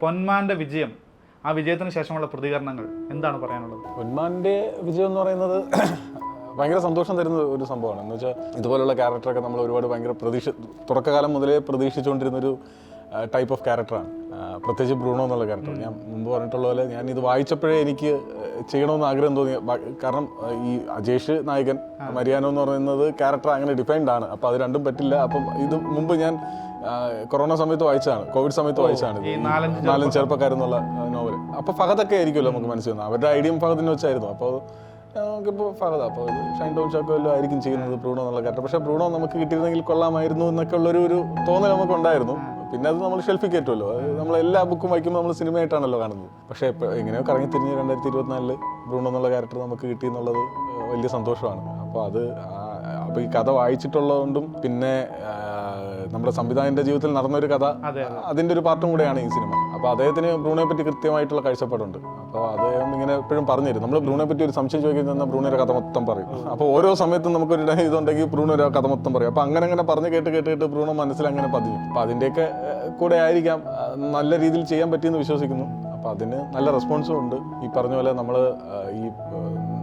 പൊന്മാന്റെ വിജയം, ആ വിജയത്തിന് ശേഷമുള്ള പ്രതികരണങ്ങൾ എന്താണ് പറയാനുള്ളത്? പൊന്മാന്റെ വിജയം എന്ന് പറയുന്നത് ഭയങ്കര സന്തോഷം തരുന്ന ഒരു സംഭവമാണ്. എന്ന് വെച്ചാൽ ഇതുപോലുള്ള ക്യാരക്ടറൊക്കെ നമ്മൾ ഒരുപാട് ഭയങ്കര തുടക്കകാലം മുതലേ പ്രതീക്ഷിച്ചുകൊണ്ടിരുന്നൊരു ടൈപ്പ് ഓഫ് ക്യാരക്ടറാണ്. പ്രത്യേകിച്ച് ബ്രൂണോ എന്നുള്ള ക്യാരക്ടർ. ഞാൻ മുമ്പ് പറഞ്ഞിട്ടുള്ള പോലെ ഞാൻ ഇത് വായിച്ചപ്പോഴേ എനിക്ക് ചെയ്യണമെന്ന് ആഗ്രഹം തോന്നി. കാരണം ഈ അജേഷ് നായകൻ, മരിയാനോ എന്ന് പറയുന്നത് ക്യാരക്ടർ അങ്ങനെ ഡിഫൈൻഡ് ആണ്. അപ്പോൾ അത് രണ്ടും പറ്റില്ല. അപ്പം ഇത് മുമ്പ് ഞാൻ കൊറോണ സമയത്ത് വായിച്ചതാണ്, കോവിഡ് സമയത്ത് വായിച്ചതാണ് നാലഞ്ച് ചെറുപ്പക്കാരെന്നുള്ള നോവൽ. അപ്പോൾ ഫഹദൊക്കെ ആയിരിക്കുമല്ലോ നമുക്ക് മനസ്സിൽ വന്നത്. അവരുടെ ഐഡിയയും ഫഹദിനെ വെച്ചായിരുന്നു. അപ്പോൾ നമുക്കിപ്പോൾ ഫഹദ, അപ്പോൾ ഇത് ഷൈൻ ടോം ചാക്കോ എല്ലാം ആയിരിക്കും ചെയ്യുന്നത് ബ്രൂണോ എന്നുള്ള ക്യാരക്ടർ. പക്ഷേ ബ്രൂണോ നമുക്ക് കിട്ടിയിരുന്നെങ്കിൽ കൊള്ളാമായിരുന്നു എന്നൊക്കെ ഉള്ളൊരു തോന്നൽ നമുക്കുണ്ടായിരുന്നു. പിന്നെ അത് നമ്മൾ ഷെൽഫിൽ കയറ്റുമല്ലോ. അത് നമ്മൾ എല്ലാ ബുക്കും വായിക്കുമ്പോൾ നമ്മൾ സിനിമയായിട്ടാണല്ലോ കാണുന്നത്. പക്ഷേ എങ്ങനെയോ കറങ്ങി തിരിഞ്ഞ് 2024 ബ്രൂണോ എന്നുള്ള ക്യാരക്ടർ നമുക്ക് കിട്ടി എന്നുള്ളത് വലിയ സന്തോഷമാണ്. അപ്പോൾ ഈ കഥ വായിച്ചിട്ടുള്ളതുകൊണ്ടും പിന്നെ നമ്മുടെ സംവിധായകന്റെ ജീവിതത്തിൽ നടന്നൊരു കഥ, അതിൻ്റെ ഒരു പാർട്ടും കൂടെയാണ് ഈ സിനിമ. അപ്പോൾ അദ്ദേഹത്തിന് ബ്രൂണോയെ പറ്റി കൃത്യമായിട്ടുള്ള കാഴ്ചപ്പാടുണ്ട്. അപ്പോൾ അദ്ദേഹം ഇങ്ങനെ എപ്പോഴും പറഞ്ഞുതരും. നമ്മൾ ബ്രൂണോയെ പറ്റി ഒരു സംശയം ചോദിക്കുന്ന ബ്രൂണോയുടെ കഥ മൊത്തം പറയും. അപ്പോൾ ഓരോ സമയത്തും നമുക്കൊരു ഇതുണ്ടെങ്കിൽ ബ്രൂണോയുടെ കഥ മൊത്തം പറയും. അപ്പോൾ അങ്ങനെ പറഞ്ഞ് കേട്ട് ബ്രൂണോ മനസ്സിൽ അങ്ങനെ പതിഞ്ഞു. അപ്പോൾ അതിൻ്റെയൊക്കെ കൂടെ ആയിരിക്കാം നല്ല രീതിയിൽ ചെയ്യാൻ പറ്റിയെന്ന് വിശ്വസിക്കുന്നു. അപ്പോൾ അതിന് നല്ല റെസ്പോൺസും ഉണ്ട്. ഈ പറഞ്ഞ പോലെ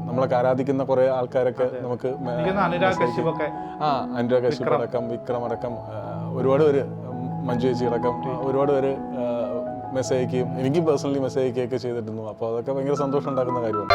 നമ്മളൊക്കെ ആരാധിക്കുന്ന കുറെ ആൾക്കാരൊക്കെ നമുക്ക് അനുരാഗ് കശ്യപ് അടക്കം, വിക്രം അടക്കം, ഒരുപാട് പേര്, മഞ്ജു ചേച്ചി അടക്കം ഒരുപാട് പേര് മെസ്സേജ് അയക്കുകയും എനിക്ക് പേഴ്സണലി മെസ്സേജ് അയക്കുകയൊക്കെ ചെയ്തിരുന്നു. അപ്പോൾ അതൊക്കെ ഭയങ്കര സന്തോഷം ഉണ്ടാക്കുന്ന കാര്യമാണ്.